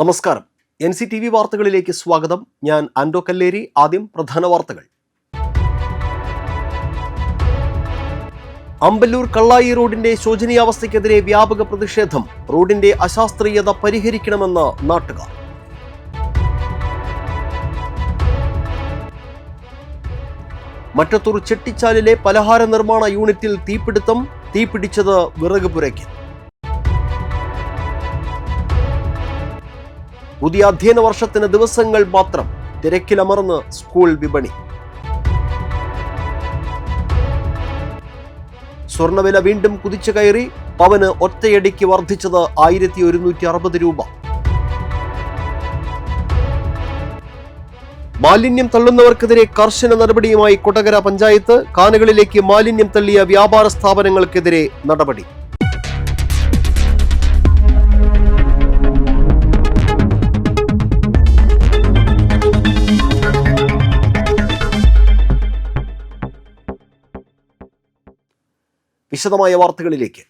നമസ്കാരം. NCTV വാർത്തകളിലേക്ക് സ്വാഗതം. ഞാൻ ആൻഡോ കല്ലേരി. ആദ്യം പ്രധാന വാർത്തകൾ. അമ്പല്ലൂർ കള്ളായി റോഡിന്റെ ശോചനീയാവസ്ഥയ്ക്കെതിരെ വ്യാപക പ്രതിഷേധം. റോഡിന്റെ അശാസ്ത്രീയത പരിഹരിക്കണമെന്ന് നാട്ടുകാർ. മറ്റത്തൂർ ചെട്ടിച്ചാലിലെ പലഹാര നിർമ്മാണ യൂണിറ്റിൽ തീപിടുത്തം. തീപിടിച്ചത് വിറക് പുരയ്ക്ക്. പുതിയ അധ്യയന വർഷത്തിന് ദിവസങ്ങൾ മാത്രം. തിരക്കിലമർന്ന് സ്കൂൾ വിപണി. സ്വർണ്ണവില വീണ്ടും കുതിച്ചു കയറി. പവന് ഒറ്റയടിക്ക് വർദ്ധിച്ചത് 1160 രൂപ. മാലിന്യം തള്ളുന്നവർക്കെതിരെ കർശന നടപടിയുമായി കൊടകര പഞ്ചായത്ത്. കാനകളിലേക്ക് മാലിന്യം തള്ളിയ വ്യാപാര സ്ഥാപനങ്ങൾക്കെതിരെ നടപടി. വിശദമായ വാർത്തകളിലേക്ക്.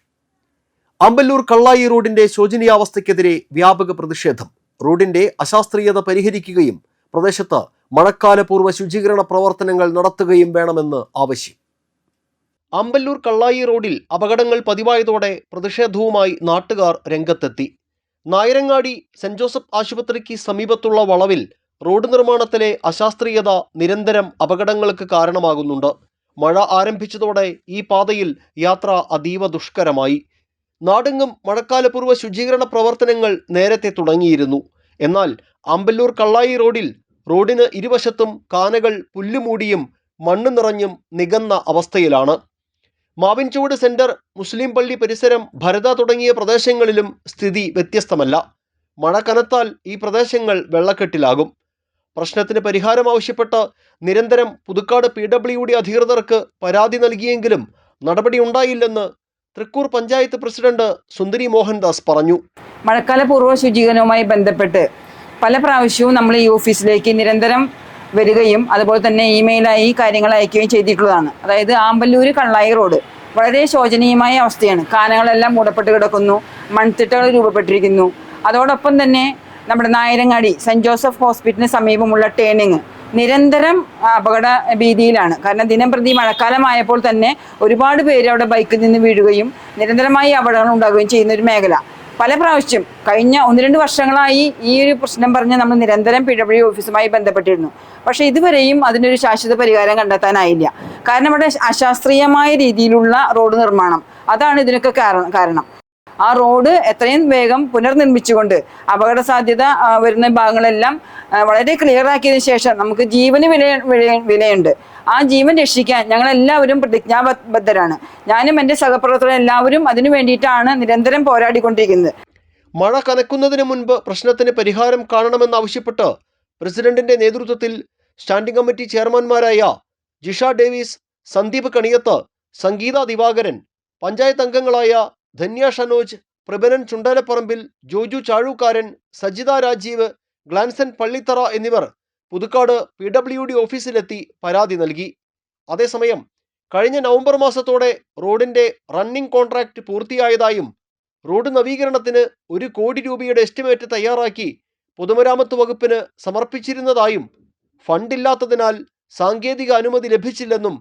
അമ്പല്ലൂർ കള്ളായി റോഡിന്റെ ശോചനീയാവസ്ഥയ്ക്കെതിരെ വ്യാപക പ്രതിഷേധം. റോഡിന്റെ അശാസ്ത്രീയത പരിഹരിക്കുകയും പ്രദേശത്ത് മഴക്കാലപൂർവ്വ ശുചീകരണ പ്രവർത്തനങ്ങൾ നടത്തുകയും വേണമെന്ന് ആവശ്യം. അമ്പല്ലൂർ കള്ളായി റോഡിൽ അപകടങ്ങൾ പതിവായതോടെ പ്രതിഷേധവുമായി നാട്ടുകാർ രംഗത്തെത്തി. നായരങ്ങാടി സെന്റ് ജോസഫ് ആശുപത്രിക്ക് സമീപത്തുള്ള വളവിൽ റോഡ് നിർമ്മാണത്തിലെ അശാസ്ത്രീയത നിരന്തരം അപകടങ്ങൾക്ക് കാരണമാകുന്നുണ്ട്. മഴ ആരംഭിച്ചതോടെ ഈ പാതയിൽ യാത്ര അതീവ ദുഷ്കരമായി. നാടെങ്ങും മഴക്കാലപൂർവ്വ ശുചീകരണ പ്രവർത്തനങ്ങൾ നേരത്തെ തുടങ്ങിയിരുന്നു. എന്നാൽ അമ്പല്ലൂർ കള്ളായി റോഡിന് ഇരുവശത്തും കാനകൾ പുല്ലുമൂടിയും മണ്ണ് നിറഞ്ഞും നികന്ന അവസ്ഥയിലാണ്. മാവിൻചുവട് സെന്റർ, മുസ്ലിം പള്ളി പരിസരം, ഭരത തുടങ്ങിയ പ്രദേശങ്ങളിലും സ്ഥിതി വ്യത്യസ്തമല്ല. മഴ കനത്താൽ ഈ പ്രദേശങ്ങൾ വെള്ളക്കെട്ടിലാകും. പ്രശ്നത്തിന് പരിഹാരം ആവശ്യപ്പെട്ട് നിരന്തരം പുതുക്കാട് PWD അധികൃതർക്ക് പരാതി നൽകിയെങ്കിലും നടപടി ഉണ്ടായില്ലെന്ന് തൃക്കൂർ പഞ്ചായത്ത് പ്രസിഡന്റ് സുന്ദരി മോഹൻദാസ് പറഞ്ഞു. മഴക്കാല പൂർവ്വ ശുചീകരണവുമായി ബന്ധപ്പെട്ട് പല പ്രാവശ്യവും നമ്മൾ ഈ ഓഫീസിലേക്ക് നിരന്തരം വരികയും അതുപോലെ തന്നെ ഇമെയിലായി കാര്യങ്ങൾ അയക്കുകയും ചെയ്തിട്ടുള്ളതാണ്. അതായത് ആമ്പല്ലൂർ കള്ളായി റോഡ് വളരെ ശോചനീയമായ അവസ്ഥയാണ്. കാനകളെല്ലാം മൂടപ്പെട്ട് കിടക്കുന്നു, മൺതിട്ടകൾ രൂപപ്പെട്ടിരിക്കുന്നു. അതോടൊപ്പം തന്നെ നമ്മുടെ നായരങ്ങാടി സെന്റ് ജോസഫ് ഹോസ്പിറ്റലിന് സമീപമുള്ള ടേണിങ് നിരന്തരം അപകട ഭീതിയിലാണ്. കാരണം ദിനംപ്രതി മഴക്കാലമായപ്പോൾ തന്നെ ഒരുപാട് പേര് അവിടെ ബൈക്കിൽ നിന്ന് വീഴുകയും നിരന്തരമായി അപകടങ്ങൾ ഉണ്ടാകുകയും ചെയ്യുന്ന ഒരു മേഖല. പല പ്രാവശ്യം കഴിഞ്ഞ 1-2 വർഷങ്ങളായി ഈ ഒരു പ്രശ്നം പറഞ്ഞ് നമ്മൾ നിരന്തരം PWD ഓഫീസുമായി ബന്ധപ്പെട്ടിരുന്നു. പക്ഷേ ഇതുവരെയും അതിനൊരു ശാശ്വത പരിഹാരം കണ്ടെത്താനായില്ല. കാരണം ഇവിടെ അശാസ്ത്രീയമായ രീതിയിലുള്ള റോഡ് നിർമ്മാണം അതാണ് ഇതിനൊക്കെ കാരണം. ആ റോഡ് എത്രയും വേഗം പുനർനിർമ്മിച്ചുകൊണ്ട് അപകട സാധ്യത വരുന്ന ഭാഗങ്ങളെല്ലാം വളരെ ക്ലിയർ ആക്കിയതിനു ശേഷം നമുക്ക് ജീവന് വിലയുണ്ട്. ആ ജീവൻ രക്ഷിക്കാൻ ഞങ്ങളെല്ലാവരും പ്രതിജ്ഞാബദ്ധരാണ്. ഞാനും എൻ്റെ സഹപ്രവർത്തകരും എല്ലാവരും അതിനു വേണ്ടിയിട്ടാണ് നിരന്തരം പോരാടിക്കൊണ്ടിരിക്കുന്നത്. മഴ കനക്കുന്നതിന് മുൻപ് പ്രശ്നത്തിന് പരിഹാരം കാണണമെന്നാവശ്യപ്പെട്ട് പ്രസിഡന്റിന്റെ നേതൃത്വത്തിൽ സ്റ്റാൻഡിംഗ് കമ്മിറ്റി ചെയർമാൻമാരായ ജിഷ ഡേവിസ്, സന്ദീപ് കണിയത്ത്, സംഗീത ദിവാകരൻ, പഞ്ചായത്ത് അംഗങ്ങളായ ധന്യ ഷനോജ്, പ്രബനൻ ചുണ്ടലപ്പറമ്പിൽ, ജോജു ചാഴൂക്കാരൻ, സജിത രാജീവ്, ഗ്ലാൻസൻ പള്ളിത്തറ എന്നിവർ പുതുക്കാട് PWD ഓഫീസിലെത്തി പരാതി നൽകി. അതേസമയം കഴിഞ്ഞ നവംബർ മാസത്തോടെ റോഡിന്റെ റണ്ണിംഗ് കോൺട്രാക്ട് പൂർത്തിയായതായും റോഡ് നവീകരണത്തിന് 1 കോടി രൂപയുടെ എസ്റ്റിമേറ്റ് തയ്യാറാക്കി പൊതുമരാമത്ത് വകുപ്പിന് സമർപ്പിച്ചിരുന്നതായും ഫണ്ടില്ലാത്തതിനാൽ സാങ്കേതിക അനുമതി ലഭിച്ചില്ലെന്നും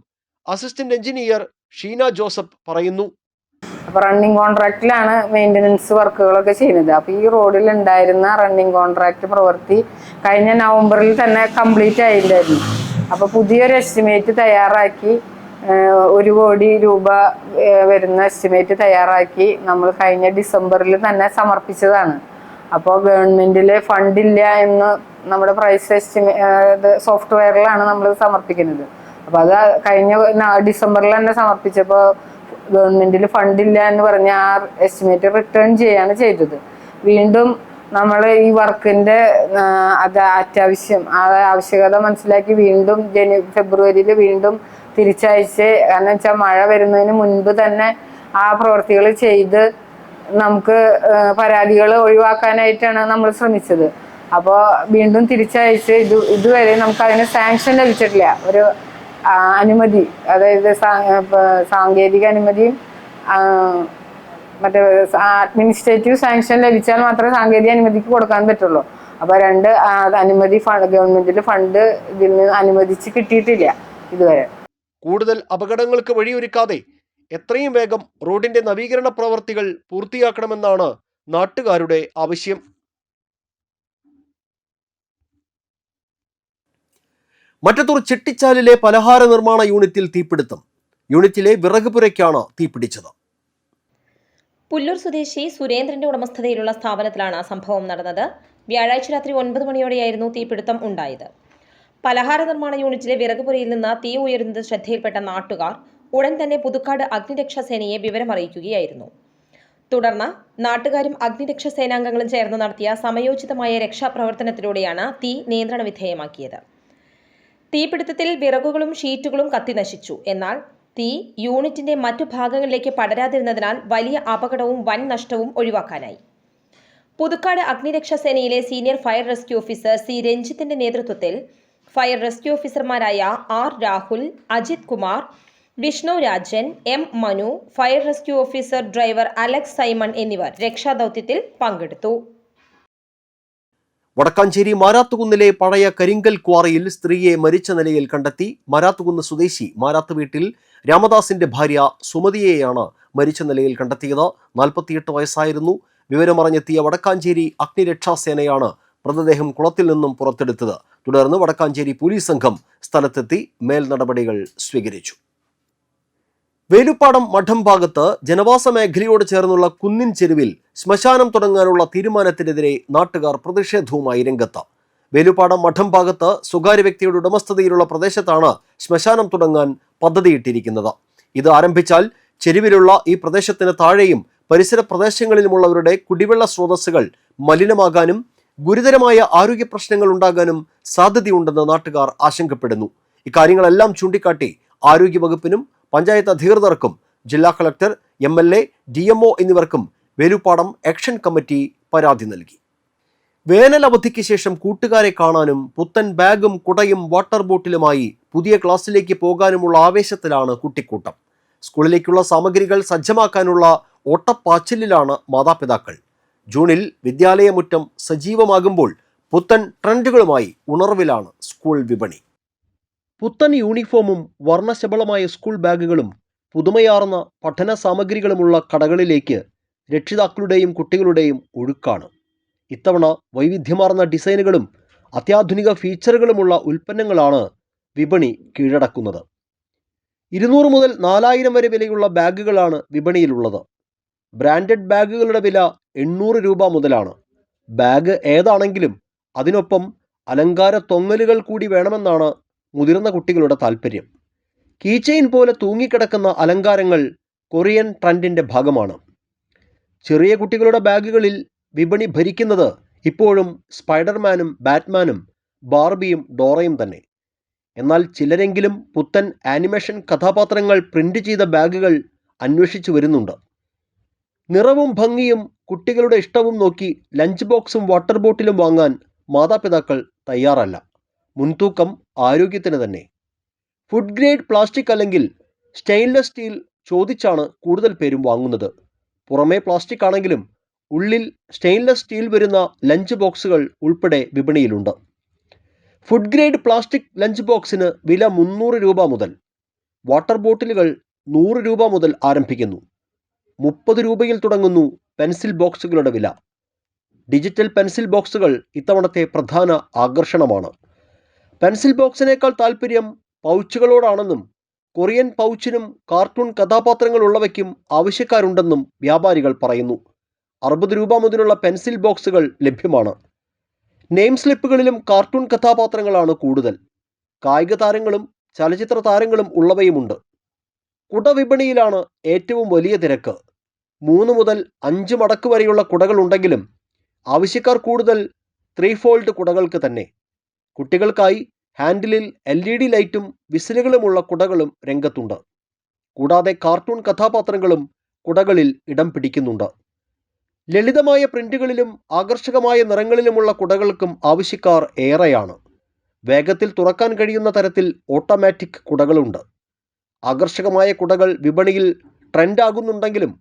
അസിസ്റ്റന്റ് എഞ്ചിനീയർ ഷീന ജോസഫ് പറയുന്നു. അപ്പോൾ റണ്ണിങ് കോൺട്രാക്റ്റിലാണ് മെയിൻ്റനൻസ് വർക്കുകളൊക്കെ ചെയ്യുന്നത്. അപ്പോൾ ഈ റോഡിൽ ഉണ്ടായിരുന്ന റണ്ണിങ് കോൺട്രാക്റ്റ് പ്രവൃത്തി കഴിഞ്ഞ നവംബറിൽ തന്നെ കംപ്ലീറ്റ് ആയില്ലായിരുന്നു. അപ്പോൾ പുതിയൊരു എസ്റ്റിമേറ്റ് തയ്യാറാക്കി 1 കോടി രൂപ വരുന്ന എസ്റ്റിമേറ്റ് തയ്യാറാക്കി നമ്മൾ കഴിഞ്ഞ ഡിസംബറിൽ തന്നെ സമർപ്പിച്ചതാണ്. അപ്പോൾ ഗവൺമെൻറ്റിൽ ഫണ്ടില്ല എന്ന് നമ്മുടെ പ്രൈസ് സോഫ്റ്റ്വെയറിലാണ് നമ്മൾ സമർപ്പിക്കുന്നത്. അപ്പോൾ അത് കഴിഞ്ഞ ഡിസംബറിൽ തന്നെ സമർപ്പിച്ചപ്പോൾ ഗവൺമെൻറ്റിൽ ഫണ്ടില്ല എന്ന് പറഞ്ഞ് ആ എസ്റ്റിമേറ്റ് റിട്ടേൺ ചെയ്യാണ് ചെയ്തത്. വീണ്ടും നമ്മൾ ഈ വർക്കിൻ്റെ ആവശ്യകത മനസ്സിലാക്കി വീണ്ടും ഫെബ്രുവരിയിൽ വീണ്ടും തിരിച്ചയച്ച്, കാരണം വെച്ചാൽ മഴ വരുന്നതിന് മുൻപ് തന്നെ ആ പ്രവൃത്തികൾ ചെയ്ത് നമുക്ക് പരാതികൾ ഒഴിവാക്കാനായിട്ടാണ് നമ്മൾ ശ്രമിച്ചത്. അപ്പോൾ വീണ്ടും തിരിച്ചയച്ച് ഇതുവരെ നമുക്ക് അതിന് സാങ്ഷൻ ലഭിച്ചിട്ടില്ല. ഒരു അനുമതി, അതായത് സാങ്കേതിക അനുമതിയും മറ്റേ അഡ്മിനിസ്ട്രേറ്റീവ് സാങ്ഷൻ ലഭിച്ചാൽ മാത്രമേ സാങ്കേതിക അനുമതിക്ക് കൊടുക്കാൻ പറ്റുള്ളൂ. അപ്പോൾ അനുമതി ഗവൺമെന്റിൽ ഫണ്ട് ഇതിൽ നിന്ന് അനുവദിച്ച് കിട്ടിയിട്ടില്ല ഇതുവരെ. കൂടുതൽ അപകടങ്ങൾക്ക് വഴിയൊരുക്കാതെ എത്രയും വേഗം റോഡിന്റെ നവീകരണ പ്രവർത്തികൾ പൂർത്തിയാക്കണമെന്നാണ് നാട്ടുകാരുടെ ആവശ്യം. മറ്റത്തൂർ ചെട്ടിച്ചാലിലെ പലഹാര നിർമ്മാണ യൂണിറ്റിൽ തീപിടുത്തം. യൂണിറ്റിലെ വിറക് പുരയ്ക്കാണ് തീപിടിച്ചത്. പുല്ലൂർ സ്വദേശി സുരേന്ദ്രന്റെ ഉടമസ്ഥതയിലുള്ള സ്ഥാപനത്തിലാണ് സംഭവം നടന്നത്. വ്യാഴാഴ്ച രാത്രി 9 മണിയോടെയായിരുന്നു തീപിടുത്തം ഉണ്ടായത്. പലഹാര നിർമ്മാണ യൂണിറ്റിലെ വിറക് പുരയിൽ നിന്ന് തീ ഉയരുന്നത് ശ്രദ്ധയിൽപ്പെട്ട നാട്ടുകാർ ഉടൻ തന്നെ പുതുക്കാട് അഗ്നിരക്ഷാസേനയെ വിവരമറിയിക്കുകയായിരുന്നു. തുടർന്ന് നാട്ടുകാരും അഗ്നിരക്ഷാ സേനാംഗങ്ങളും ചേർന്ന് നടത്തിയ സമയോചിതമായ രക്ഷാപ്രവർത്തനത്തിലൂടെയാണ് തീ നിയന്ത്രണ വിധേയമാക്കിയത്. തീപിടുത്തത്തിൽ വിറകുകളും ഷീറ്റുകളും കത്തിനശിച്ചു. എന്നാൽ തീ യൂണിറ്റിന്റെ മറ്റു ഭാഗങ്ങളിലേക്ക് പടരാതിരുന്നതിനാൽ വലിയ അപകടവും വൻ നഷ്ടവും ഒഴിവാക്കാനായി. പുതുക്കാട് അഗ്നിരക്ഷാ സേനയിലെ senior fire rescue officer C രഞ്ജിത്തിന്റെ നേതൃത്വത്തിൽ ഫയർ റെസ്ക്യൂ ഓഫീസർമാരായ R Rahul, Ajith Kumar, Vishnu Rajan, M Manu, fire rescue officer driver Alex Simon എന്നിവർ രക്ഷാദൌത്യത്തിൽ പങ്കെടുത്തു. വടക്കാഞ്ചേരി മാരാത്തുകുന്നിലെ പഴയ കരിങ്കൽ ക്വാറിയിൽ സ്ത്രീയെ മരിച്ച നിലയിൽ കണ്ടെത്തി. മാരാത്തുകുന്ന് സ്വദേശി മാരാത്ത് വീട്ടിൽ രാമദാസിന്റെ ഭാര്യ സുമതിയെയാണ് മരിച്ച നിലയിൽ കണ്ടെത്തിയത്. 48 വയസ്സായിരുന്നു. വിവരമറിഞ്ഞെത്തിയ വടക്കാഞ്ചേരി അഗ്നിരക്ഷാസേനയാണ് മൃതദേഹം കുളത്തിൽ നിന്നും പുറത്തെടുത്തത്. തുടർന്ന് വടക്കാഞ്ചേരി പോലീസ് സംഘം സ്ഥലത്തെത്തി മേൽ നടപടികൾ സ്വീകരിച്ചു. വേലുപ്പാടം മഠം ഭാഗത്ത് ജനവാസ മേഖലയോട് ചേർന്നുള്ള കുന്നിൻ ചെരുവിൽ ശ്മശാനം തുടങ്ങാനുള്ള തീരുമാനത്തിനെതിരെ നാട്ടുകാർ പ്രതിഷേധവുമായി രംഗത്ത്. വേലുപ്പാടം മഠം ഭാഗത്ത് സ്വകാര്യ വ്യക്തിയുടെ ഉടമസ്ഥതയിലുള്ള പ്രദേശത്താണ് ശ്മശാനം തുടങ്ങാൻ പദ്ധതിയിട്ടിരിക്കുന്നത്. ഇത് ആരംഭിച്ചാൽ ചെരുവിലുള്ള ഈ പ്രദേശത്തിന് താഴെയും പരിസര പ്രദേശങ്ങളിലുമുള്ളവരുടെ കുടിവെള്ള സ്രോതസ്സുകൾ മലിനമാകാനും ഗുരുതരമായ ആരോഗ്യ പ്രശ്നങ്ങൾ ഉണ്ടാകാനും സാധ്യതയുണ്ടെന്ന് നാട്ടുകാർ ആശങ്കപ്പെടുന്നു. ഇക്കാര്യങ്ങളെല്ലാം ചൂണ്ടിക്കാട്ടി ആരോഗ്യവകുപ്പിനും പഞ്ചായത്ത് അധികൃതർക്കും ജില്ലാ കളക്ടർ, MLA, DMO എന്നിവർക്കും വേലുപ്പാടം ആക്ഷൻ കമ്മിറ്റി പരാതി നൽകി. വേനൽ അവധിക്ക് ശേഷം കൂട്ടുകാരെ കാണാനും പുത്തൻ ബാഗും കുടയും വാട്ടർ ബോട്ടിലുമായി പുതിയ ക്ലാസ്സിലേക്ക് പോകാനുമുള്ള ആവേശത്തിലാണ് കുട്ടിക്കൂട്ടം. സ്കൂളിലേക്കുള്ള സാമഗ്രികൾ സജ്ജമാക്കാനുള്ള ഓട്ടപ്പാച്ചിലിലാണ് മാതാപിതാക്കൾ. ജൂണിൽ വിദ്യാലയമുറ്റം സജീവമാകുമ്പോൾ പുത്തൻ ട്രെൻഡുകളുമായി ഉണർവിലാണ് സ്കൂൾ വിപണി. പുത്തൻ യൂണിഫോമും വർണ്ണശബളമായ സ്കൂൾ ബാഗുകളും പുതുമയാർന്ന പഠന സാമഗ്രികളുമുള്ള കടകളിലേക്ക് രക്ഷിതാക്കളുടെയും കുട്ടികളുടെയും ഒഴുക്കാണ്. ഇത്തവണ വൈവിധ്യമാർന്ന ഡിസൈനുകളും അത്യാധുനിക ഫീച്ചറുകളുമുള്ള ഉൽപ്പന്നങ്ങളാണ് വിപണി കീഴടക്കുന്നത്. 200 മുതൽ 4000 വരെ വിലയുള്ള ബാഗുകളാണ് വിപണിയിലുള്ളത്. ബ്രാൻഡഡ് ബാഗുകളുടെ വില 800 രൂപ മുതലാണ്. ബാഗ് ഏതാണെങ്കിലും അതിനൊപ്പം അലങ്കാര തൊങ്ങലുകൾ കൂടി വേണമെന്നാണ് മുതിർന്ന കുട്ടികളുടെ താൽപ്പര്യം. കീചെയിൻ പോലെ തൂങ്ങിക്കിടക്കുന്ന അലങ്കാരങ്ങൾ കൊറിയൻ ട്രെൻഡിൻ്റെ ഭാഗമാണ്. ചെറിയ കുട്ടികളുടെ ബാഗുകളിൽ വിപണി ഭരിക്കുന്നത് ഇപ്പോഴും സ്പൈഡർമാനും ബാറ്റ്മാനും ബാർബിയും ഡോറയും തന്നെ. എന്നാൽ ചിലരെങ്കിലും പുത്തൻ ആനിമേഷൻ കഥാപാത്രങ്ങൾ പ്രിന്റ് ചെയ്ത ബാഗുകൾ അന്വേഷിച്ചു വരുന്നുണ്ട്. നിറവും ഭംഗിയും കുട്ടികളുടെ ഇഷ്ടവും നോക്കി ലഞ്ച് ബോക്സും വാട്ടർ ബോട്ടിലും വാങ്ങാൻ മാതാപിതാക്കൾ തയ്യാറല്ല. മുൻതൂക്കം ആരോഗ്യത്തിന് തന്നെ. ഫുഡ് ഗ്രേഡ് പ്ലാസ്റ്റിക് അല്ലെങ്കിൽ സ്റ്റെയിൻലെസ് സ്റ്റീൽ ചോദിച്ചാണ് കൂടുതൽ പേരും വാങ്ങുന്നത്. പുറമേ പ്ലാസ്റ്റിക് ആണെങ്കിലും ഉള്ളിൽ സ്റ്റെയിൻലെസ് സ്റ്റീൽ വരുന്ന ലഞ്ച് ബോക്സുകൾ ഉൾപ്പെടെ വിപണിയിലുണ്ട്. ഫുഡ് ഗ്രേഡ് പ്ലാസ്റ്റിക് ലഞ്ച് ബോക്സിന് വില 300 രൂപ മുതൽ, വാട്ടർ ബോട്ടിലുകൾ 100 രൂപ മുതൽ ആരംഭിക്കുന്നു. 30 രൂപയിൽ തുടങ്ങുന്നു പെൻസിൽ ബോക്സുകളുടെ വില. ഡിജിറ്റൽ പെൻസിൽ ബോക്സുകൾ ഇത്തവണത്തെ പ്രധാന ആകർഷണമാണ്. പെൻസിൽ ബോക്സിനേക്കാൾ താല്പര്യം പൗച്ചുകളോടാണെന്നും കൊറിയൻ പൗച്ചിനും കാർട്ടൂൺ കഥാപാത്രങ്ങൾ ഉള്ളവയ്ക്കും ആവശ്യക്കാരുണ്ടെന്നും വ്യാപാരികൾ പറയുന്നു. 60 രൂപ മുതലുള്ള പെൻസിൽ ബോക്സുകൾ ലഭ്യമാണ്. നെയിം സ്ലിപ്പുകളിലും കാർട്ടൂൺ കഥാപാത്രങ്ങളാണ് കൂടുതൽ. കായിക താരങ്ങളും ചലച്ചിത്ര താരങ്ങളും ഉള്ളവയുമുണ്ട്. കുട വിപണിയിലാണ് ഏറ്റവും വലിയ തിരക്ക്. 3 മുതൽ 5 മടക്ക് വരെയുള്ള കുടകളുണ്ടെങ്കിലും ആവശ്യക്കാർ കൂടുതൽ 3 ഫോൾഡ് കുടകൾക്ക് തന്നെ. കുട്ടികൾക്കായി ഹാൻഡിലിൽ LED ലൈറ്റും വിസിലുകളുമുള്ള കുടകളും രംഗത്തുണ്ട്. കൂടാതെ കാർട്ടൂൺ കഥാപാത്രങ്ങളും കുടകളിൽ ഇടം പിടിക്കുന്നുണ്ട്. ലളിതമായ പ്രിന്റുകളിലും ആകർഷകമായ നിറങ്ങളിലുമുള്ള കുടകൾക്കും ആവശ്യക്കാർ ഏറെയാണ്. വേഗത്തിൽ തുറക്കാൻ കഴിയുന്ന തരത്തിൽ ഓട്ടോമാറ്റിക് കുടകളുണ്ട്. ആകർഷകമായ കുടകൾ വിപണിയിൽ ട്രെൻഡാകുന്നുണ്ടെങ്കിലും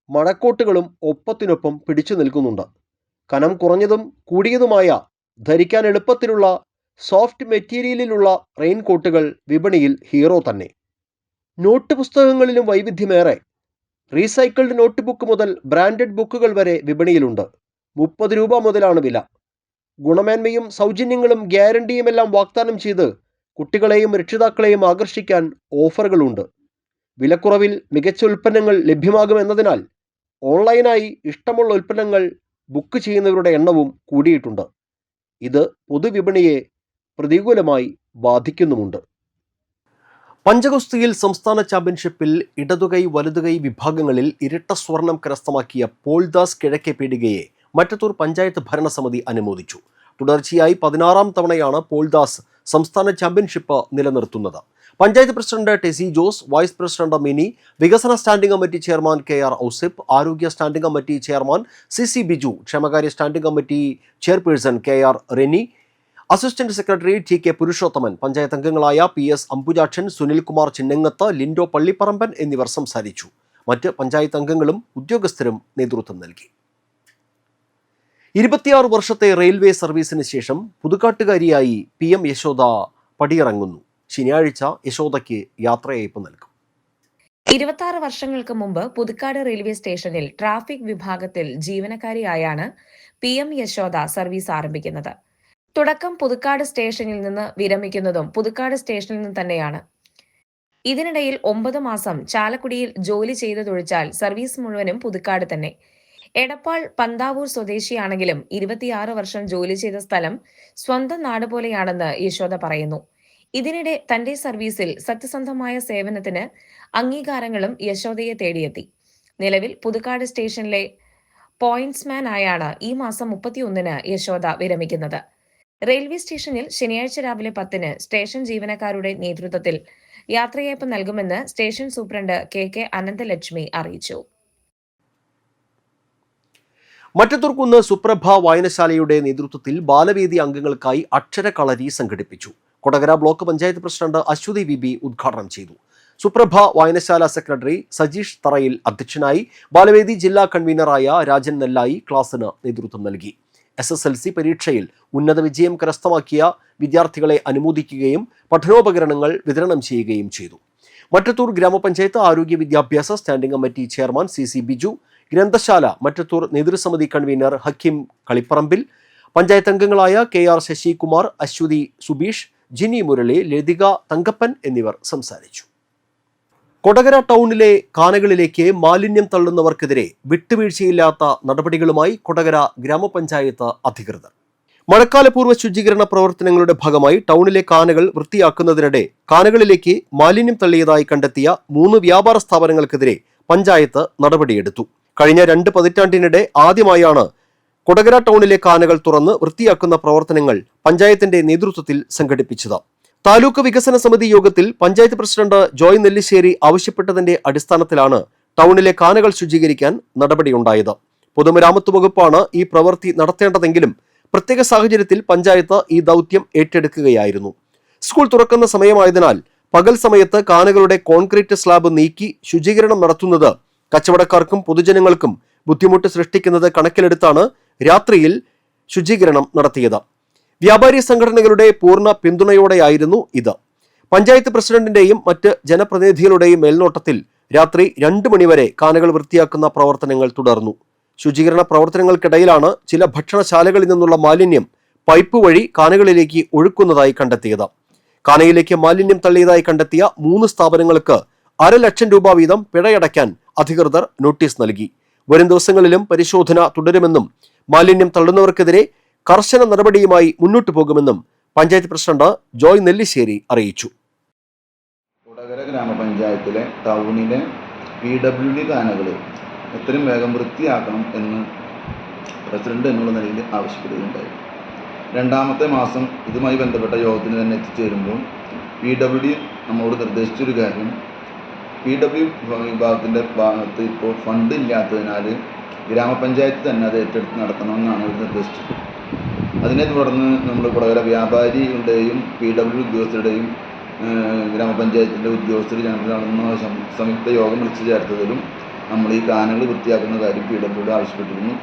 മഴക്കോട്ടുകളും ഒപ്പത്തിനൊപ്പം പിടിച്ചു നിൽക്കുന്നുണ്ട്. കനം കുറഞ്ഞതും കൂടിയതുമായ ധരിക്കാൻ എളുപ്പത്തിലുള്ള സോഫ്റ്റ് മെറ്റീരിയലിലുള്ള റെയിൻകോട്ടുകൾ വിപണിയിൽ ഹീറോ തന്നെ. നോട്ട് പുസ്തകങ്ങളിലും വൈവിധ്യമേറെ. റീസൈക്കിൾഡ് നോട്ട് ബുക്ക് മുതൽ ബ്രാൻഡഡ് ബുക്കുകൾ വരെ വിപണിയിലുണ്ട്. 30 രൂപ മുതലാണ് വില. ഗുണമേന്മയും സൗജന്യങ്ങളും ഗ്യാരണ്ടിയുമെല്ലാം വാഗ്ദാനം ചെയ്ത് കുട്ടികളെയും രക്ഷിതാക്കളെയും ആകർഷിക്കാൻ ഓഫറുകളുണ്ട്. വിലക്കുറവിൽ മികച്ച ഉൽപ്പന്നങ്ങൾ ലഭ്യമാകുമെന്നതിനാൽ ഓൺലൈനായി ഇഷ്ടമുള്ള ഉൽപ്പന്നങ്ങൾ ബുക്ക് ചെയ്യുന്നവരുടെ എണ്ണവും കൂടിയിട്ടുണ്ട്. ഇത് പൊതുവിപണിയെ പ്രതികൂലമായി ബാധിക്കുന്നുമുണ്ട്. പഞ്ചഗുസ്തിയിൽ സംസ്ഥാന ചാമ്പ്യൻഷിപ്പിൽ ഇടതുകൈ വലതുകൈ വിഭാഗങ്ങളിൽ ഇരട്ട സ്വർണം കരസ്ഥമാക്കിയ പോൾദാസ് കിഴക്കേ പീടികയെ മറ്റത്തൂർ പഞ്ചായത്ത് ഭരണസമിതി അനുമോദിച്ചു. തുടർച്ചയായി 16ാം തവണയാണ് പോൾദാസ് സംസ്ഥാന ചാമ്പ്യൻഷിപ്പ് നിലനിർത്തുന്നത്. Panchayat president Tessy Jose, vice president Mini, വികസന standing committee chairman KR Ousif, ആരോഗ്യ standing committee chairman CC Biju, ക്ഷേമകാര്യ standing committee chairperson KR Reni, assistant secretary TK Purushothaman, panchayat അംഗങ്ങളായ PS അംബുജാക്ഷൻ, സുനിൽകുമാർ ചിന്നങ്ങത്ത്, ലിൻഡോ പള്ളിപ്പറമ്പൻ എന്നിവർ സംസാരിച്ചു. മറ്റ് പഞ്ചായത്ത് അംഗങ്ങളും ഉദ്യോഗസ്ഥരും നേതൃത്വം നൽകി. 26 വർഷത്തെ റെയിൽവേ സർവീസിന് ശേഷം പുതുക്കാട്ടുകാരിയായി PM യശോദ പടിയിറങ്ങുന്നു. ശനിയാഴ്ച യശോദയ്ക്ക് യാത്രയയപ്പ് നൽകും. 26 വർഷങ്ങൾക്ക് മുമ്പ് പുതുക്കാട് റെയിൽവേ സ്റ്റേഷനിൽ ട്രാഫിക് വിഭാഗത്തിൽ ജീവനക്കാരിയായാണ് PM യശോദ സർവീസ് ആരംഭിക്കുന്നത്. തുടക്കം പുതുക്കാട് സ്റ്റേഷനിൽ നിന്ന് വിരമിക്കുന്നതും പുതുക്കാട് സ്റ്റേഷനിൽ നിന്ന് തന്നെയാണ്. ഇതിനിടയിൽ 9 മാസം ചാലക്കുടിയിൽ ജോലി ചെയ്തതൊഴിച്ചാൽ സർവീസ് മുഴുവനും പുതുക്കാട് തന്നെ. എടപ്പാൾ പന്താവൂർ സ്വദേശിയാണെങ്കിലും 26 വർഷം ജോലി ചെയ്ത സ്ഥലം സ്വന്തം നാട് പോലെയാണെന്ന് യശോദ പറയുന്നു. ഇതിനിടെ തന്റെ സർവീസിൽ സത്യസന്ധമായ സേവനത്തിന് അംഗീകാരങ്ങളും യശോദയെ തേടിയെത്തി. നിലവിൽ പുതുക്കാട് സ്റ്റേഷനിലെ പോയിന്റ്സ്മാൻ ആയാണ് ഈ മാസം 31-ന് യശോദ വിരമിക്കുന്നത്. റെയിൽവേ സ്റ്റേഷനിൽ ശനിയാഴ്ച രാവിലെ 10-ന് സ്റ്റേഷൻ ജീവനക്കാരുടെ നേതൃത്വത്തിൽ യാത്രയയപ്പ് നൽകുമെന്ന് സ്റ്റേഷൻ സൂപ്രണ്ട് KK അനന്തലക്ഷ്മി അറിയിച്ചു. മറ്റത്തൂർക്കുന്ന് സുപ്രഭ വായനശാലയുടെ നേതൃത്വത്തിൽ ബാലവേദി അംഗങ്ങൾക്കായി അക്ഷരകളരി സംഘടിപ്പിച്ചു. Kodakara block panchayat president Aswathy VB ഉദ്ഘാടനം ചെയ്തു. സുപ്രഭ വായനശാല സെക്രട്ടറി സജീഷ് തറയിൽ അധ്യക്ഷനായി. ബാലവേദി ജില്ലാ കൺവീനറായ രാജൻ നെല്ലായി ക്ലാസിന് നേതൃത്വം നൽകി. SSLC പരീക്ഷയിൽ ഉന്നത വിജയം കരസ്ഥമാക്കിയ വിദ്യാർത്ഥികളെ അനുമോദിക്കുകയും പഠനോപകരണങ്ങൾ വിതരണം ചെയ്യുകയും ചെയ്തു. മറ്റത്തൂർ ഗ്രാമപഞ്ചായത്ത് ആരോഗ്യ വിദ്യാഭ്യാസ standing committee chairman CC Biju, ഗ്രന്ഥശാല മറ്റത്തൂർ നേതൃസമിതി കൺവീനർ ഹക്കീം കളിപ്പറമ്പിൽ, പഞ്ചായത്ത് അംഗങ്ങളായ KR ശശികുമാർ, അശ്വതി സുബീഷ്, ജിനി മുരളി, ലതിക തങ്കപ്പൻ എന്നിവർ സംസാരിച്ചു. കൊടകര ടൗണിലെ കാനകളിലേക്ക് മാലിന്യം തള്ളുന്നവർക്കെതിരെ വിട്ടുവീഴ്ചയില്ലാത്ത നടപടികളുമായി കൊടകര ഗ്രാമപഞ്ചായത്ത് അധികൃതർ. മഴക്കാലപൂർവ്വ ശുചീകരണ പ്രവർത്തനങ്ങളുടെ ഭാഗമായി ടൗണിലെ കാനകൾ വൃത്തിയാക്കുന്നതിനിടെ കാനകളിലേക്ക് മാലിന്യം തള്ളിയതായി കണ്ടെത്തിയ 3 വ്യാപാര സ്ഥാപനങ്ങൾക്കെതിരെ പഞ്ചായത്ത് നടപടിയെടുത്തു. കഴിഞ്ഞ 2 പതിറ്റാണ്ടിനിടെ ആദ്യമായാണ് കൊടകര ടൗണിലെ കാനകൾ തുറന്ന് വൃത്തിയാക്കുന്ന പ്രവർത്തനങ്ങൾ പഞ്ചായത്തിന്റെ നേതൃത്വത്തിൽ സംഘടിപ്പിച്ചത്. താലൂക്ക് വികസന സമിതി യോഗത്തിൽ പഞ്ചായത്ത് പ്രസിഡന്റ് ജോയ് നെല്ലിശ്ശേരി ആവശ്യപ്പെട്ടതിന്റെ അടിസ്ഥാനത്തിലാണ് ടൗണിലെ കാനകൾ ശുചീകരിക്കാൻ നടപടിയുണ്ടായത്. പൊതുമരാമത്ത് വകുപ്പാണ് ഈ പ്രവൃത്തി നടത്തേണ്ടതെങ്കിലും പ്രത്യേക സാഹചര്യത്തിൽ പഞ്ചായത്ത് ഈ ദൗത്യം ഏറ്റെടുക്കുകയായിരുന്നു. സ്കൂൾ തുറക്കുന്ന സമയമായതിനാൽ പകൽ സമയത്ത് കാനകളുടെ കോൺക്രീറ്റ് സ്ലാബ് നീക്കി ശുചീകരണം നടത്തുന്നത് കച്ചവടക്കാർക്കും പൊതുജനങ്ങൾക്കും ബുദ്ധിമുട്ട് സൃഷ്ടിക്കുന്നത് കണക്കിലെടുത്താണ് രാത്രിയിൽ ശുചീകരണം നടത്തിയത്. വ്യാപാരി സംഘടനകളുടെ പൂർണ്ണ പിന്തുണയോടെയായിരുന്നു ഇത്. പഞ്ചായത്ത് പ്രസിഡന്റിന്റെയും മറ്റ് ജനപ്രതിനിധികളുടെയും മേൽനോട്ടത്തിൽ രാത്രി 2 മണിവരെ കാനകൾ വൃത്തിയാക്കുന്ന പ്രവർത്തനങ്ങൾ തുടർന്നു. ശുചീകരണ പ്രവർത്തനങ്ങൾക്കിടയിലാണ് ചില ഭക്ഷണശാലകളിൽ നിന്നുള്ള മാലിന്യം പൈപ്പ് വഴി കാനകളിലേക്ക് ഒഴുക്കുന്നതായി കണ്ടെത്തിയത്. കാനയിലേക്ക് മാലിന്യം തള്ളിയതായി കണ്ടെത്തിയ 3 സ്ഥാപനങ്ങൾക്ക് 1.5 ലക്ഷം രൂപ വീതം പിഴയടയ്ക്കാൻ അധികൃതർ നോട്ടീസ് നൽകി. വരും ദിവസങ്ങളിലും പരിശോധന തുടരുമെന്നും മാലിന്യം തള്ളുന്നവർക്കെതിരെ കർശന നടപടിയുമായി മുന്നോട്ടു പോകുമെന്നും പഞ്ചായത്ത് പ്രസിഡന്റ് ജോയ് നെല്ലിശ്ശേരി അറിയിച്ചു. കൊടകര ഗ്രാമപഞ്ചായത്തിലെ ടൗണിലെ PWD കാനകൾ എത്രയും വേഗം വൃത്തിയാക്കണം എന്ന് പ്രസിഡന്റ് എന്നുള്ള നിലയിൽ ആവശ്യപ്പെടുകയുണ്ടായി. 2ാമത്തെ മാസം ഇതുമായി ബന്ധപ്പെട്ട യോഗത്തിന് തന്നെ എത്തിച്ചേരുമ്പോൾ PWD നമ്മോട് നിർദ്ദേശിച്ചൊരു കാര്യം, PW വിഭാഗത്തിൻ്റെ ഭാഗത്ത് ഇപ്പോൾ ഫണ്ട് ഇല്ലാത്തതിനാൽ ഗ്രാമപഞ്ചായത്ത് തന്നെ അത് ഏറ്റെടുത്ത് നടത്തണമെന്നാണ് അവർ നിർദ്ദേശിച്ചത്. അതിനെ തുടർന്ന് നമ്മൾ കൊടകര വ്യാപാരികളുടെയും PW ഉദ്യോഗസ്ഥരുടെയും ഗ്രാമപഞ്ചായത്തിൻ്റെ ഉദ്യോഗസ്ഥർ ഞങ്ങൾ നടന്ന സംയുക്ത യോഗം വിളിച്ചു ചേർത്തതിലും നമ്മൾ ഈ കാനകൾ വൃത്തിയാക്കുന്ന കാര്യം PWD ആവശ്യപ്പെട്ടിരുന്നു.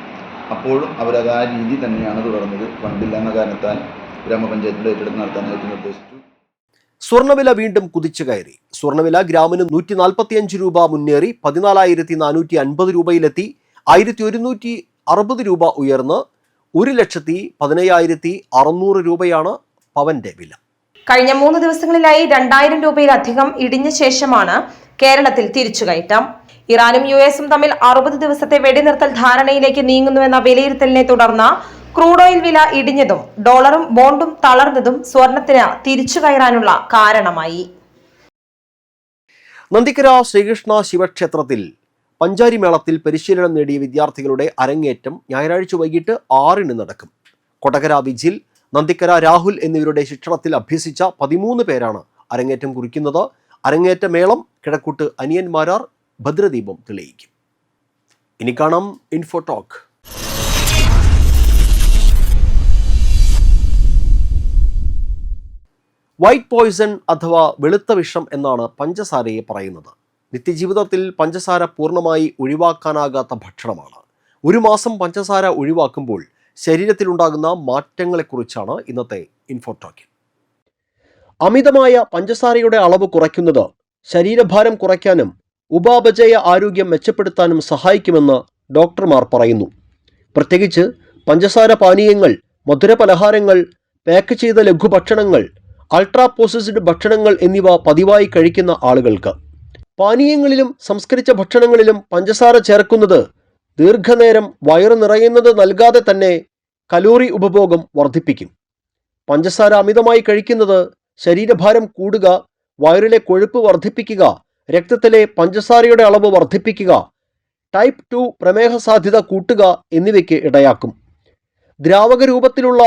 അപ്പോഴും അവരത് ആ രീതി തന്നെയാണ് തുടർന്നത്. ഫണ്ടില്ല എന്ന കാരണത്താൽ ഗ്രാമപഞ്ചായത്തിൻ്റെ ഏറ്റെടുത്ത് നടത്താനായിട്ട് നിർദ്ദേശിച്ചു. സ്വർണ്ണവില വീണ്ടും കുതിച്ചു കയറി. സ്വർണ്ണവില ഗ്രാമിന് 145 രൂപ മുന്നേറി 14,450 രൂപയിലെത്തി. 1,160 രൂപ ഉയർന്ന് 1,15,600 രൂപയാണ് പവന്റെ വില. കഴിഞ്ഞ 3 ദിവസങ്ങളിലായി 2000 രൂപയിലധികം ഇടിഞ്ഞ ശേഷമാണ് കേരളത്തിൽ തിരിച്ചുകയറ്റം. ഇറാനും US-ഉം തമ്മിൽ 60 ദിവസത്തെ വെടിനിർത്തൽ ധാരണയിലേക്ക് നീങ്ങുന്നുവെന്ന വിലയിരുത്തലിനെ തുടർന്ന് ക്രൂഡ് ഓയിൽ വില ഇടിഞ്ഞതും ഡോളറും ബോണ്ടും തളർന്നതും സ്വർണത്തിന് തിരിച്ചു കയറാനുള്ള കാരണമായി. നന്ദിക്കര ശ്രീകൃഷ്ണ ശിവക്ഷേത്രത്തിൽ പഞ്ചാരി മേളത്തിൽ പരിശീലനം നേടിയ വിദ്യാർത്ഥികളുടെ അരങ്ങേറ്റം ഞായറാഴ്ച വൈകിട്ട് 6-ന് നടക്കും. കൊടകര വിജിൽ, നന്ദിക്കര രാഹുൽ എന്നിവരുടെ ശിക്ഷണത്തിൽ അഭ്യസിച്ച 13 പേരാണ് അരങ്ങേറ്റം കുറിക്കുന്നത്. അരങ്ങേറ്റ മേളം കിഴക്കൂട്ട് അനിയന്മാരാർ ഭദ്രദീപം തെളിയിക്കും. ഇനി കാണാം ഇൻഫോ ടോക്ക്. വൈറ്റ് പോയ്സൺ അഥവാ വെളുത്ത വിഷം എന്നാണ് പഞ്ചസാരയെ പറയുന്നത്. നിത്യജീവിതത്തിൽ പഞ്ചസാര പൂർണ്ണമായി ഒഴിവാക്കാനാകാത്ത ഭക്ഷണമാണ്. 1 മാസം പഞ്ചസാര ഒഴിവാക്കുമ്പോൾ ശരീരത്തിലുണ്ടാകുന്ന മാറ്റങ്ങളെക്കുറിച്ചാണ് ഇന്നത്തെ ഇൻഫോ ടോക്കിൽ. അമിതമായ പഞ്ചസാരയുടെ അളവ് കുറയ്ക്കുന്നത് ശരീരഭാരം കുറയ്ക്കാനും ഉപാപചയ ആരോഗ്യം മെച്ചപ്പെടുത്താനും സഹായിക്കുമെന്ന് ഡോക്ടർമാർ പറയുന്നു. പ്രത്യേകിച്ച് പഞ്ചസാര പാനീയങ്ങൾ, മധുരപലഹാരങ്ങൾ, പാക്ക് ചെയ്ത ലഘുഭക്ഷണങ്ങൾ, അൾട്രാ പ്രോസസ്ഡ് ഭക്ഷണങ്ങൾ എന്നിവ പതിവായി കഴിക്കുന്ന ആളുകൾക്ക്. പാനീയങ്ങളിലും സംസ്കരിച്ച ഭക്ഷണങ്ങളിലും പഞ്ചസാര ചേർക്കുന്നത് ദീർഘനേരം വയറ് നിറയുന്നത് നൽകാതെ തന്നെ കലോറി ഉപഭോഗം വർദ്ധിപ്പിക്കും. പഞ്ചസാര അമിതമായി കഴിക്കുന്നത് ശരീരഭാരം കൂടുക, വയറിലെ കൊഴുപ്പ് വർദ്ധിപ്പിക്കുക, രക്തത്തിലെ പഞ്ചസാരയുടെ അളവ് വർദ്ധിപ്പിക്കുക, ടൈപ്പ് 2 പ്രമേഹ സാധ്യത കൂട്ടുക എന്നിവയ്ക്ക് ഇടയാക്കും. ദ്രാവക രൂപത്തിലുള്ള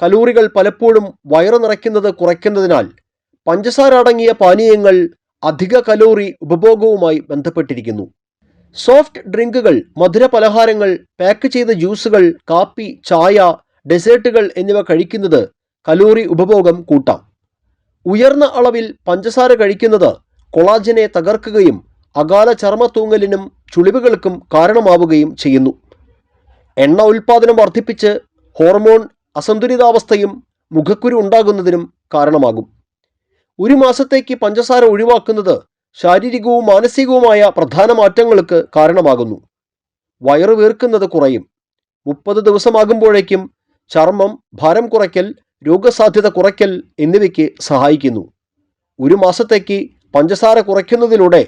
കലോറികൾ പലപ്പോഴും വയറ് നിറയ്ക്കുന്നത് കുറയ്ക്കുന്നതിനാൽ പഞ്ചസാര അടങ്ങിയ പാനീയങ്ങൾ അധിക കലോറി ഉപഭോഗവുമായി ബന്ധപ്പെട്ടിരിക്കുന്നു. സോഫ്റ്റ് ഡ്രിങ്കുകൾ, മധുര പലഹാരങ്ങൾ, പാക്ക് ചെയ്ത ജ്യൂസുകൾ, കാപ്പി, ചായ, ഡെസേർട്ടുകൾ എന്നിവ കഴിക്കുന്നത് കലോറി ഉപഭോഗം കൂട്ടാം. ഉയർന്ന അളവിൽ പഞ്ചസാര കഴിക്കുന്നത് കൊളാജനെ തകർക്കുകയും അകാല ചർമ്മ തൂങ്ങലിനും ചുളിവുകൾക്കും കാരണമാവുകയും ചെയ്യുന്നു. എണ്ണ ഉൽപ്പാദനം വർദ്ധിപ്പിച്ച് ഹോർമോൺ അസന്തുലിതാവസ്ഥയും മുഖക്കുരു ഉണ്ടാകുന്നതിനും കാരണമാകും. 1 മാസത്തേക്ക് പഞ്ചസാര ഒഴിവാക്കുന്നത് ശാരീരികവും മാനസികവുമായ പ്രധാന മാറ്റങ്ങൾക്ക് കാരണമാകുന്നു. വയറ് വീർക്കുന്നത് കുറയും. 30 ദിവസമാകുമ്പോഴേക്കും ചർമ്മം, ഭാരം കുറയ്ക്കൽ, രോഗസാധ്യത കുറയ്ക്കൽ എന്നിവയ്ക്ക് സഹായിക്കുന്നു. 1 മാസത്തേക്ക് പഞ്ചസാര കുറയ്ക്കുന്നതിലൂടെ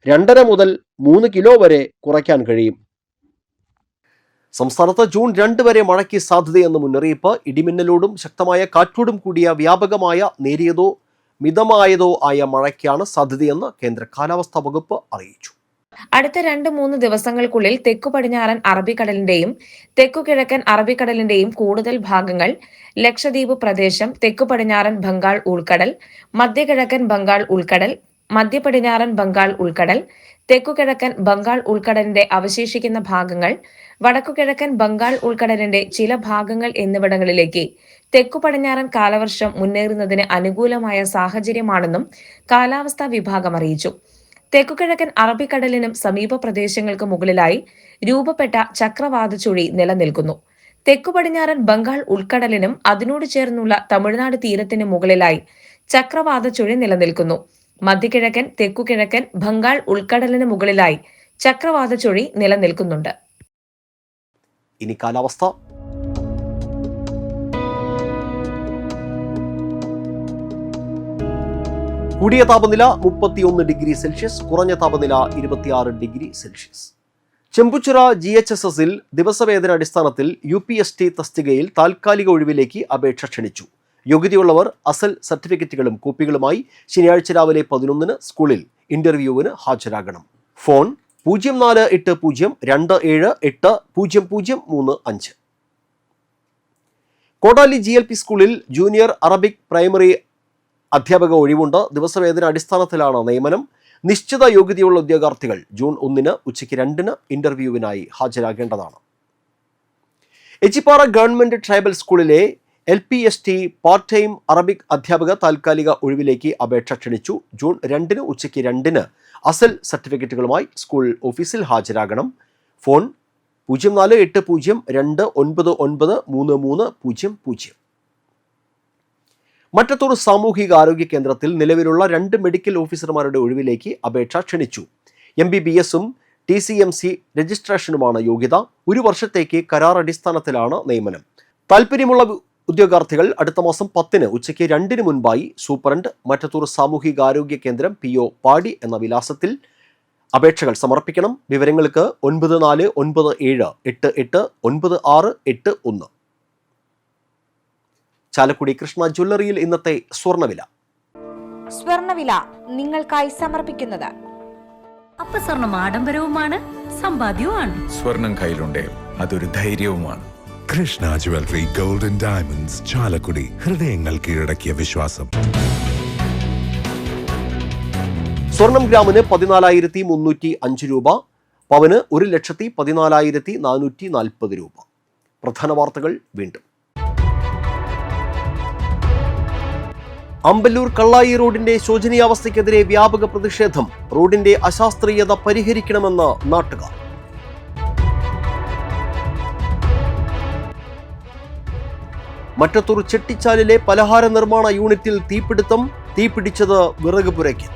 2.5 മുതൽ 3 കിലോ വരെ കുറയ്ക്കാൻ കഴിയും. സംസ്ഥാനത്ത് ജൂൺ 2 വരെ മഴയ്ക്ക് സാധ്യതയെന്ന മുന്നറിയിപ്പ്. ഇടിമിന്നലോടും ശക്തമായ കാറ്റോടും കൂടിയ വ്യാപകമായ നേരിയതോ മിതമായതോ ആയ മഴയ്ക്കാണ് സാധ്യതയെന്ന് കേന്ദ്ര കാലാവസ്ഥാ വകുപ്പ് അറിയിച്ചു. അടുത്ത 2-3 ദിവസങ്ങൾക്കുള്ളിൽ തെക്കു പടിഞ്ഞാറൻ അറബിക്കടലിന്റെയും തെക്കു കിഴക്കൻ അറബിക്കടലിന്റെയും കൂടുതൽ ഭാഗങ്ങൾ, ലക്ഷദ്വീപ് പ്രദേശം, തെക്കു പടിഞ്ഞാറൻ ബംഗാൾ ഉൾക്കടൽ, മധ്യകിഴക്കൻ ബംഗാൾ ഉൾക്കടൽ, മധ്യ പടിഞ്ഞാറൻ ബംഗാൾ ഉൾക്കടൽ, തെക്കു കിഴക്കൻ ബംഗാൾ ഉൾക്കടലിന്റെ അവശേഷിക്കുന്ന ഭാഗങ്ങൾ, വടക്കു കിഴക്കൻ ബംഗാൾ ഉൾക്കടലിന്റെ ചില ഭാഗങ്ങൾ എന്നിവിടങ്ങളിലേക്ക് തെക്കു പടിഞ്ഞാറൻ കാലവർഷം മുന്നേറുന്നതിന് അനുകൂലമായ സാഹചര്യമാണെന്നും കാലാവസ്ഥാ വിഭാഗം അറിയിച്ചു. തെക്കുകിഴക്കൻ അറബിക്കടലിനും സമീപ പ്രദേശങ്ങൾക്ക് മുകളിലായി രൂപപ്പെട്ട ചക്രവാത ചുഴി നിലനിൽക്കുന്നു. തെക്കു പടിഞ്ഞാറൻ ബംഗാൾ ഉൾക്കടലിനും അതിനോട് ചേർന്നുള്ള തമിഴ്നാട് തീരത്തിന് മുകളിലായി ചക്രവാത ചുഴി നിലനിൽക്കുന്നു. മധ്യകിഴക്കൻ തെക്കുകിഴക്കൻ ബംഗാൾ ഉൾക്കടലിന് മുകളിലായി ചക്രവാത ചുഴി നിലനിൽക്കുന്നുണ്ട്. ഇനി കാലാവസ്ഥ. കൂടിയ താപനില 31 ഡിഗ്രി സെൽഷ്യസ്, കുറഞ്ഞ താപനില 26 ഡിഗ്രി സെൽഷ്യസ്. ചെമ്പുച്ചിറ GHSSൽ ദിവസവേതന അടിസ്ഥാനത്തിൽ UPST തസ്തികയിൽ താൽക്കാലിക ഒഴിവിലേക്ക് അപേക്ഷ ക്ഷണിച്ചു. യോഗ്യതയുള്ളവർ അസൽ സർട്ടിഫിക്കറ്റുകളും കോപ്പികളുമായി ശനിയാഴ്ച രാവിലെ 11-ന് സ്കൂളിൽ ഇന്റർവ്യൂവിന് ഹാജരാകണം. ഫോൺ 048027800035. കോടാലി GLP സ്കൂളിൽ ജൂനിയർ അറബിക് പ്രൈമറി അധ്യാപക ഒഴിവുണ്ട്. ദിവസവേതന അടിസ്ഥാനത്തിലാണ് നിയമനം. നിശ്ചിത യോഗ്യതയുള്ള ഉദ്യോഗാർത്ഥികൾ ജൂൺ 1-ന് ഉച്ചയ്ക്ക് 2-ന് ഇന്റർവ്യൂവിനായി ഹാജരാകേണ്ടതാണ്. എച്ചിപ്പാറ ഗവൺമെന്റ് ട്രൈബൽ സ്കൂളിലെ LPST പാർട്ട് ടൈം അറബിക് അധ്യാപക താൽക്കാലിക ഒഴിവിലേക്ക് അപേക്ഷ ക്ഷണിച്ചു. ജൂൺ 2 ഉച്ചയ്ക്ക് 2 അസൽ സർട്ടിഫിക്കറ്റുകളുമായി സ്കൂൾ ഓഫീസിൽ ഹാജരാകണം. ഫോൺ 0480299330. മറ്റത്തൂർ സാമൂഹിക ആരോഗ്യ കേന്ദ്രത്തിൽ നിലവിലുള്ള 2 മെഡിക്കൽ ഓഫീസർമാരുടെ ഒഴിവിലേക്ക് അപേക്ഷ ക്ഷണിച്ചു. MBBS-ഉം TCMC രജിസ്ട്രേഷനുമാണ് യോഗ്യത. 1 വർഷത്തേക്ക് കരാർ അടിസ്ഥാനത്തിലാണ് നിയമനം. താൽപ്പര്യമുള്ള ഉദ്യോഗാർത്ഥികൾ അടുത്ത മാസം 10 ഉച്ചയ്ക്ക് 2 മുൻപായി സൂപ്രണ്ട്, മറ്റത്തൂർ സാമൂഹിക ആരോഗ്യ കേന്ദ്രം, PO പാടി എന്ന വിലാസത്തിൽ അപേക്ഷകൾ സമർപ്പിക്കണം. വിവരങ്ങൾക്ക് 9497889681. ചാലക്കുടി കൃഷ്ണ ജ്വല്ലറിയിൽ ഇന്നത്തെ സ്വർണ്ണവില നിങ്ങൾക്കായി സമർപ്പിക്കുന്നത് അപ്പസ്വർണം ആഡംബരവുമാണ്, സമ്പാദ്യവുമാണ്. സ്വർണം കയ്യിലുണ്ടേ അതൊരു ധൈര്യവുമാണ്. Krishna jewellery golden diamonds, Chalakudy. ഹൃദയങ്ങൾ കീഴടക്കിയ വിശ്വാസം. സ്വർണം ഗ്രാമിന് 14,305 രൂപ, പവന് 1,14,440 രൂപ. പ്രധാന വാർത്തകൾ വീണ്ടും. അമ്പല്ലൂർ കള്ളായി റോഡിന്റെ ശോചനീയാവസ്ഥയ്ക്കെതിരെ വ്യാപക പ്രതിഷേധം. റോഡിന്റെ അശാസ്ത്രീയത പരിഹരിക്കണമെന്ന് നാട്ടുകാർ. മറ്റത്തൂർ ചെട്ടിച്ചാലിലെ പലഹാര നിർമ്മാണ യൂണിറ്റിൽ തീപിടുത്തം. തീപിടിച്ചത് വിറക് പുരയ്ക്ക്.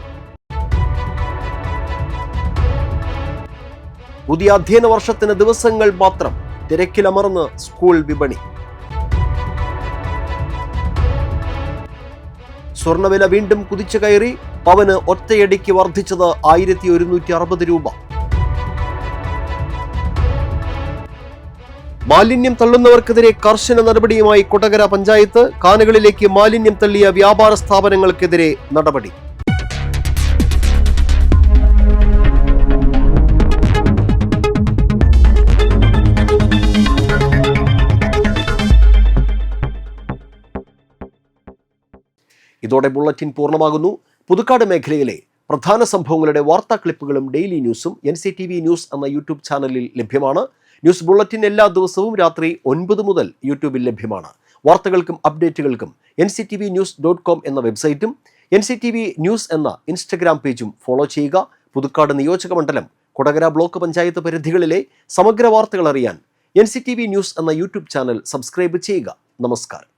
പുതിയ അധ്യയന വർഷത്തിന് ദിവസങ്ങൾ മാത്രം. തിരക്കിലമർന്ന് സ്കൂൾ വിപണി. സ്വർണ്ണവില വീണ്ടും കുതിച്ചു കയറി. പവന് ഒറ്റയടിക്ക് വർദ്ധിച്ചത് 1,160 രൂപ. മാലിന്യം തള്ളുന്നവർക്കെതിരെ കർശന നടപടിയുമായി കൊടകര പഞ്ചായത്ത്. കാനകളിലേക്ക് മാലിന്യം തള്ളിയ വ്യാപാര സ്ഥാപനങ്ങൾക്കെതിരെ നടപടി. ഇതോടെ ബുള്ളറ്റിൻ പൂർണ്ണമാകുന്നു. പുതുക്കാട് മേഖലയിലെ പ്രധാന സംഭവങ്ങളുടെ വാർത്താ ക്ലിപ്പുകളും ഡെയിലി ന്യൂസും NCTV ന്യൂസ് എന്ന യൂട്യൂബ് ചാനലിൽ ലഭ്യമാണ്. ന്യൂസ് ബുള്ളറ്റിൻ എല്ലാ ദിവസവും രാത്രി 9 മുതൽ യൂട്യൂബിൽ ലഭ്യമാണ്. വാർത്തകൾക്കും അപ്ഡേറ്റുകൾക്കും nctvnews.com എന്ന വെബ്സൈറ്റും NCTV ന്യൂസ് എന്ന ഇൻസ്റ്റഗ്രാം പേജും ഫോളോ ചെയ്യുക. പുതുക്കാട് നിയോജക മണ്ഡലം, കൊടകര ബ്ലോക്ക് പഞ്ചായത്ത് പരിധികളിലെ സമഗ്ര വാർത്തകൾ അറിയാൻ NCTV ന്യൂസ് എന്ന യൂട്യൂബ് ചാനൽ സബ്സ്ക്രൈബ് ചെയ്യുക. നമസ്കാരം.